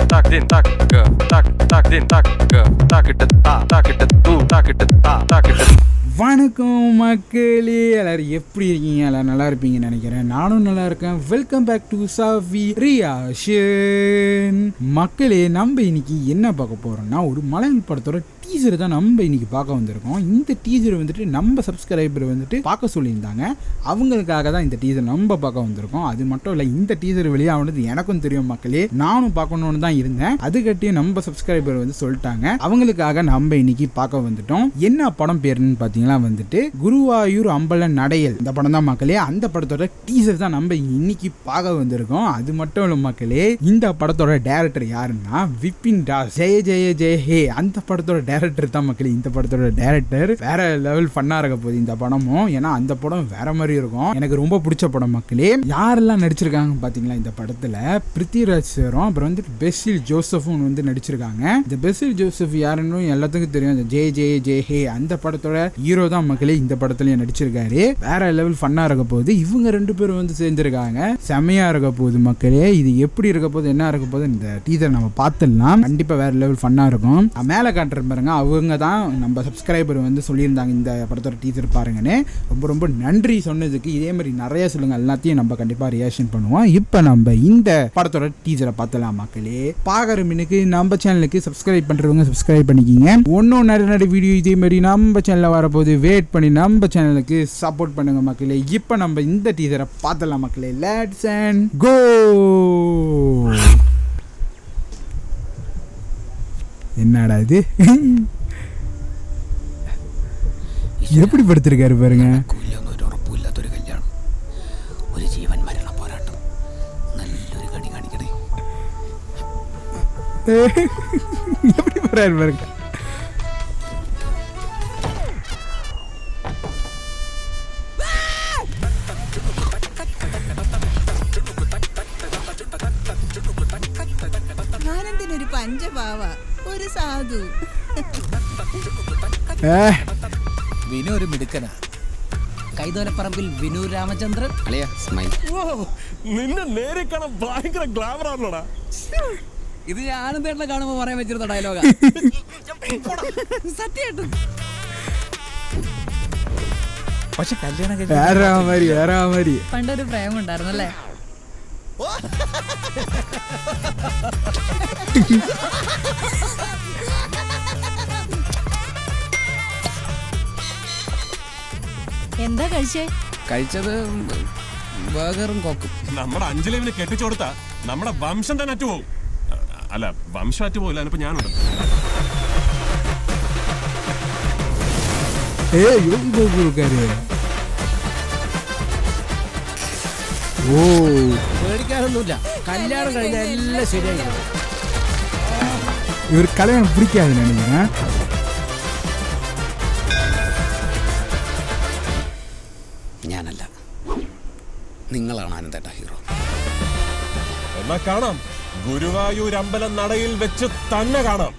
tak din tak ge tak din tak ge tak it ta tak it tu tak it ta tak it. வணக்கம் மக்களே, எல்லாரும் எப்படி இருக்கீங்க? எல்லாரும் நல்லா இருப்பீங்கன்னு நினைக்கிறேன். நானும் நல்லா இருக்கேன். வெல்கம் பேக் டு சாவி ரியாக்ஷன். மக்களே, நம்ம இன்னைக்கு என்ன பார்க்க போறோம்னா, ஒரு மலையாள படத்தோட டீசர் தான் நம்ம இன்னைக்கு பார்க்க வந்திருக்கோம். இந்த டீசர் வந்துட்டு நம்ம சப்ஸ்கிரைபர் வந்துட்டு பார்க்க சொல்லியிருந்தாங்க. அவங்களுக்காக தான் இந்த டீசர் நம்ம பார்க்க வந்திருக்கோம். அது மட்டும் இல்லை, இந்த டீசர் வெளியானது எனக்கும் தெரியும் மக்களே, நானும் பார்க்கணுன்னு தான் இருந்தேன். அதுக்கட்டியும் நம்ம சப்ஸ்கிரைபர் வந்து சொல்லிட்டாங்க. அவங்களுக்காக நம்ம இன்னைக்கு பார்க்க வந்துட்டோம். என்ன படம் பேருன்னு பார்த்தீங்கன்னா வந்துட்டு குருவாயூர் அம்பலன் நடையல். இந்த படம் தான் மக்களே. அந்த படத்தோட டீசர் தான் நம்ம இன்னைக்கு பார்க்க வந்திருக்கோம். அது மட்டும் இல்லை மக்களே, இந்த படத்தோட டைரக்டர் யாருன்னா விபின் தாஸ். ஜெய ஜெய ஜெய ஹே அந்த படத்தோட டைரக்டர் தான் மக்களே. இந்த படத்தோட டைரக்டர் வேற லெவல் ஃபன்னா இருக்க போகுது இந்த படமும். ஏன்னா அந்த படம் வேற மாதிரி இருக்கும். எனக்கு ரொம்ப பிடிச்ச படம் மக்களே. யாரெல்லாம் நடிச்சிருக்காங்க பாத்தீங்களா இந்த படத்துல? பிருத்திவிராஜ் சாரும் அப்புறம் வந்து பெசில் ஜோசஃபும் வந்து நடிச்சிருக்காங்க. இந்த பெசில் ஜோசப் யாருன்னு எல்லாத்துக்கும் தெரியும். இந்த ஜே ஜே ஜே ஹே அந்த படத்தோட ஹீரோ தான் மக்களே. இந்த படத்துலயும் நடிச்சிருக்காரு. வேற லெவல் ஃபன்னா இருக்க போகுது. இவங்க ரெண்டு பேரும் வந்து சேர்ந்திருக்காங்க. செமையா இருக்க போகுது மக்களே. இது எப்படி இருக்க போகுது, என்ன இருக்க போகுது, இந்த டீசர் நம்ம பார்த்துடலாம். கண்டிப்பா வேற லெவல் ஃபன்னா இருக்கும். மேல காட்டுற பாருங்க, அவங்க தான் நம்ம சப்ஸ்கிரைபர் வந்து சொல்லியிருந்தாங்க இந்த படத்தோட டீசர் பாருங்கன்னு. ரொம்ப ரொம்ப நன்றி சொன்னதுக்கு. இதே மாதிரி நிறைய சொல்லுங்க, எல்லாத்தையும் நம்ம கண்டிப்பா ரியாக்ஷன் பண்ணுவோம். இப்போ நம்ம இந்த படத்தோட டீசரை பார்த்தலாம் மக்களே. பாக்குற மினுக்கு நம்ம சேனலுக்கு சப்ஸ்கிரைப் பண்றவங்க சப்ஸ்கிரைப் பண்ணிக்கிங்க. ஒன்னும் நிறைய வீடியோ இதே மாதிரி நம்ம சேனல்ல வரப்போது. வெயிட் பண்ணி நம்ம சேனலுக்கு சப்போர்ட் பண்ணுங்க மக்களே. இப்போ நம்ம இந்த டீசரை பார்த்தலாம் மக்களே. லெட்ஸ் அண்ட் கோ. என்னடா இது, எப்படி படுத்திருக்காரு பாருங்க. ഉറപ്പില്ലാത്തൊരു കല്യാണം, ഒരു ജീവൻ മരണ പോരാട്ടം, നല്ലൊരു കണി കാണിക്കണേ. எப்படி போறாரு பாருங்க. ഞാനെന്തിനൊരു പഞ്ചപാവ, ഒരു സാധു. വിനു ഒരു മിടുക്കനാ. കൈതോലപ്പറമ്പിൽ വിനു രാമചന്ദ്രൻ അളിയ സ്മൈൽ. നിന്നെ നേരെ കാണാൻ ഭയങ്കര ഗ്ലാമർ ആണല്ലോടാ. ഇത് ആനന്ദേട്ടനെ കാണുമ്പോ പറയാൻ വെച്ചിരുന്ന ഡയലോഗാ. സത്യമായിട്ടും പക്ഷെ കല്യാണം വേറെ മാതിരി പണ്ടൊരു പ്രേമം ഉണ്ടായിരുന്നല്ലേ? എന്താ കഴിച്ചത്? ബർഗറും കോക്കും. നമ്മുടെ അഞ്ജലിനെ കെട്ടിച്ചു കൊടുത്താ നമ്മുടെ വംശം തന്നെ അറ്റുപോകും. അല്ല, വംശം അറ്റുപോകില്ല. അതിനിപ്പോ ഞാനുണ്ട്. പേടിക്കാനൊന്നുമില്ല. കല്യാണം കഴിഞ്ഞാൽ എല്ലാം ശരിയായി. இவர் கல்யாணம் பிடிக்காது நினைக்கிறேன். ഞാനല്ല, നിങ്ങളാണ് ആനന്ദേട്ട ഹീറോ. എന്നാ കാണാം, ഗുരുവായൂർ അമ്പലം നടയിൽ വെച്ച് തന്നെ കാണാം.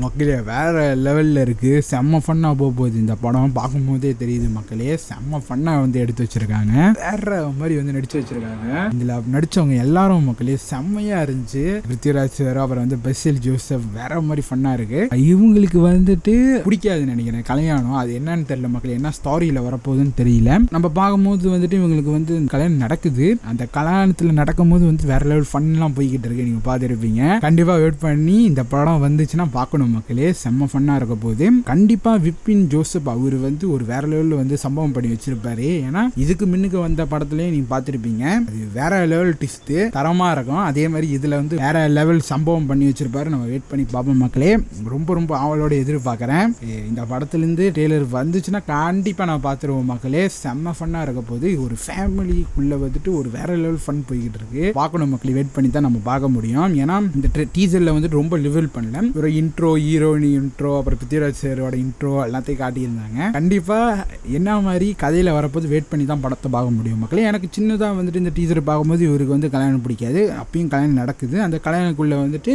மக்களே, வேற லெவலில் இருக்குது. செம்ம ஃபன்னாக போகுது இந்த படம். பார்க்கும்போதே தெரியுது மக்களே, செம்ம ஃபன்னாக வந்து எடுத்து வச்சுருக்காங்க. வேற மாதிரி வந்து நடிச்சு வச்சுருக்காங்க. இதில் நடித்தவங்க எல்லாரும் மக்களே செம்மையாக இருந்துச்சு. பிருத்திவிராஜ் சார் அப்புறம் வந்து பெசில் ஜோசப் வேற மாதிரி ஃபன்னாக இருக்குது. இவங்களுக்கு வந்துட்டு பிடிக்காதுன்னு நினைக்கிறேன் கல்யாணம். அது என்னன்னு தெரியல மக்களே, என்ன ஸ்டாரியில் வரப்போகுதுன்னு தெரியல. நம்ம பார்க்கும்போது வந்துட்டு இவங்களுக்கு வந்து கல்யாணம் நடக்குது. அந்த கல்யாணத்தில் நடக்கும்போது வந்து வேற லெவல் ஃபன்லாம் போய்கிட்டு இருக்கு. நீங்கள் பார்த்துருப்பீங்க. கண்டிப்பாக வெயிட் பண்ணி இந்த படம் வந்துச்சுன்னா பார்க்கணும் மக்களே. செம்ம ஃபன்னா இருக்க போகுது. கண்டிப்பா விபின் ஜோசப் அவர் வந்து ஒரு வேற லெவல்ல வந்து சம்பவம் பண்ணி வச்சிருப்பாரு. ஏன்னா இதுக்கு முன்னுக்கு வந்த படத்துலயே நீங்க பாத்திருப்பீங்க. அது வேற லெவல் ட்விஸ்ட் தரமா இருக்கும். அதே மாதிரி இதுல வந்து வேற லெவல் சம்பவம் பண்ணி வச்சிருப்பாரு. நம்ம வெயிட் பண்ணி பார்ப்போம் மக்களே. ரொம்ப ரொம்ப ஆவலோட எதிர்பார்க்கறேன். இந்த படத்துல இருந்து ட்ரெய்லர் வந்துச்சுன்னா கண்டிப்பா நான் பார்த்துருவோம் மக்களே. செம்ம ஃபன்னா இருக்க போகுது. ஒரு ஃபேமிலிக்குள்ள வந்துட்டு ஒரு வேற லெவல் ஃபன் போய்கிட்டு இருக்கு. பார்க்கணும் மக்களே. வெயிட் பண்ணி தான் நம்ம பார்க்க முடியும். ஏன்னா இந்த டீசர்ல வந்துட்டு ரொம்ப லிவல் பண்ணல. ஒரு இன்ட்ரோ ஹீரோயின் இன்ட்ரோ, அப்புறம் பிருத்திவிராஜ் சாரோட இன்ட்ரோ எல்லாத்தையும் காட்டியிருந்தாங்க. கண்டிப்பாக என்ன மாதிரி கதையில் வரப்போது வெயிட் பண்ணி தான் படத்தை பார்க்க முடியும் மக்களே. எனக்கு சின்னதாக வந்துட்டு இந்த டீசரை பார்க்கும்போது இவருக்கு வந்து கல்யாணம் பிடிக்காது, அப்பயும் கல்யாணம் நடக்குது. அந்த கல்யாணக்குள்ளே வந்துட்டு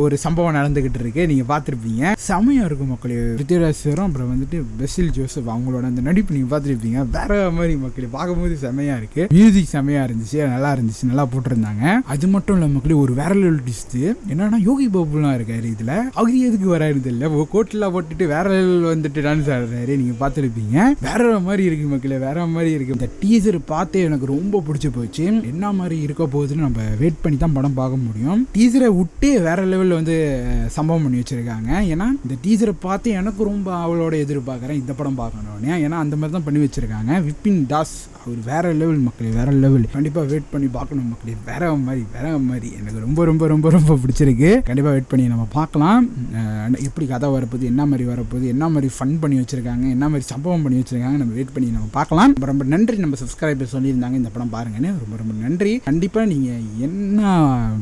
ஒரு சம்பவம் நடந்துகிட்டு இருக்கு, நீங்கள் பார்த்துருப்பீங்க. செமையாக இருக்கும் மக்களே. பிருத்திவிராஜ் சாரும் அப்புறம் வந்துட்டு பெசில் ஜோசப் அவங்களோட அந்த நடிப்பு நீங்கள் பார்த்துருப்பீங்க. வேற மாதிரி மக்களே பார்க்கும்போது செமையாக இருக்கு. மியூசிக் செமையாக இருந்துச்சு, நல்லா இருந்துச்சு, நல்லா போட்டிருந்தாங்க. அது மட்டும் இல்லை மக்களே, ஒரு வேற லெவல் டிஸ்ட் என்னன்னா யோகி பாபுலாம் இருக்காரு இதில். அவர் எதுக்கு வராது இல்லை, கோட்டில் போட்டுட்டு வேற லெவல் வந்துட்டு டான்ஸ் ஆடுறாரு, நீங்கள் பார்த்துருப்பீங்க. வேற மாதிரி இருக்கு மக்களே, வேற மாதிரி இருக்கு. இந்த டீசர் பார்த்தே எனக்கு ரொம்ப பிடிச்சி போச்சு. என்ன மாதிரி இருக்க போகுதுன்னு நம்ம வெயிட் பண்ணி தான் படம் பார்க்க முடியும். டீசரை விட்டு வேற லெவலில் வந்து சம்பவம் பண்ணி வச்சிருக்காங்க. ஏன்னா இந்த டீசரை பார்த்து எனக்கு ரொம்ப அவளோட எதிர்பார்க்குறேன் இந்த படம் பார்க்கணும்னு. ஏன்னா அந்த மாதிரி தான் பண்ணி வச்சிருக்காங்க. விபின் தாஸ் அவர் வேற லெவல் மக்களே, வேற லெவல். கண்டிப்பாக வெயிட் பண்ணி பார்க்கணும் மக்களே. வேற மாதிரி எனக்கு ரொம்ப ரொம்ப ரொம்ப ரொம்ப பிடிச்சிருக்கு. கண்டிப்பாக வெயிட் பண்ணி நம்ம பார்க்கலாம். எப்படி கதை வரப்போகுது, என்ன மாதிரி வரப்போகுது, என்ன மாதிரி ஃபன் பண்ணி வச்சிருக்காங்க, என்ன மாதிரி சம்பவம் பண்ணி வச்சிருக்காங்க, நம்ம வெயிட் பண்ணி நம்ம பார்க்கலாம். ரொம்ப நன்றி நம்ம சப்ஸ்கிரைபர் சொல்லியிருந்தாங்க இந்த படம் பாருங்கன்னு. ரொம்ப ரொம்ப நன்றி. கண்டிப்பாக நீங்கள் என்ன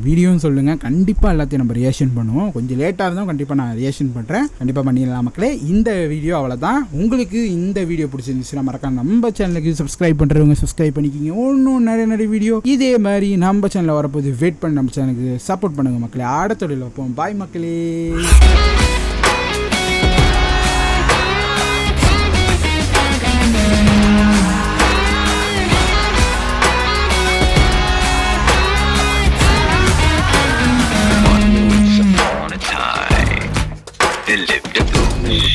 வீடியோன்னு சொல்லுங்கள், கண்டிப்பாக எல்லாத்தையும் நம்ம ரியாக்ஷன் பண்ணுவோம். கொஞ்சம் லேட்டாக இருந்தாலும் கண்டிப்பாக நான் ரியாக்ஷன் பண்ணுறேன். கண்டிப்பாக பண்ணிடலாம் மக்களே. இந்த வீடியோ அவ்வளோதான். உங்களுக்கு இந்த வீடியோ பிடிச்சிருந்துச்சுன்னா மறக்காம நம்ம சேனலுக்கு சப்ஸ்கிரைப் பண்ணுறவங்க சப்ஸ்கிரைப் பண்ணிக்கிங்க. இன்னும் நிறைய வீடியோ இதே மாதிரி நம்ம சேனலில் வரப்போது வெயிட் பண்ணி நம்ம சேனலுக்கு சப்போர்ட் பண்ணுங்கள் மக்களே. அடுத்த வீடியோவில் வைப்போம். பாய் மக்களே.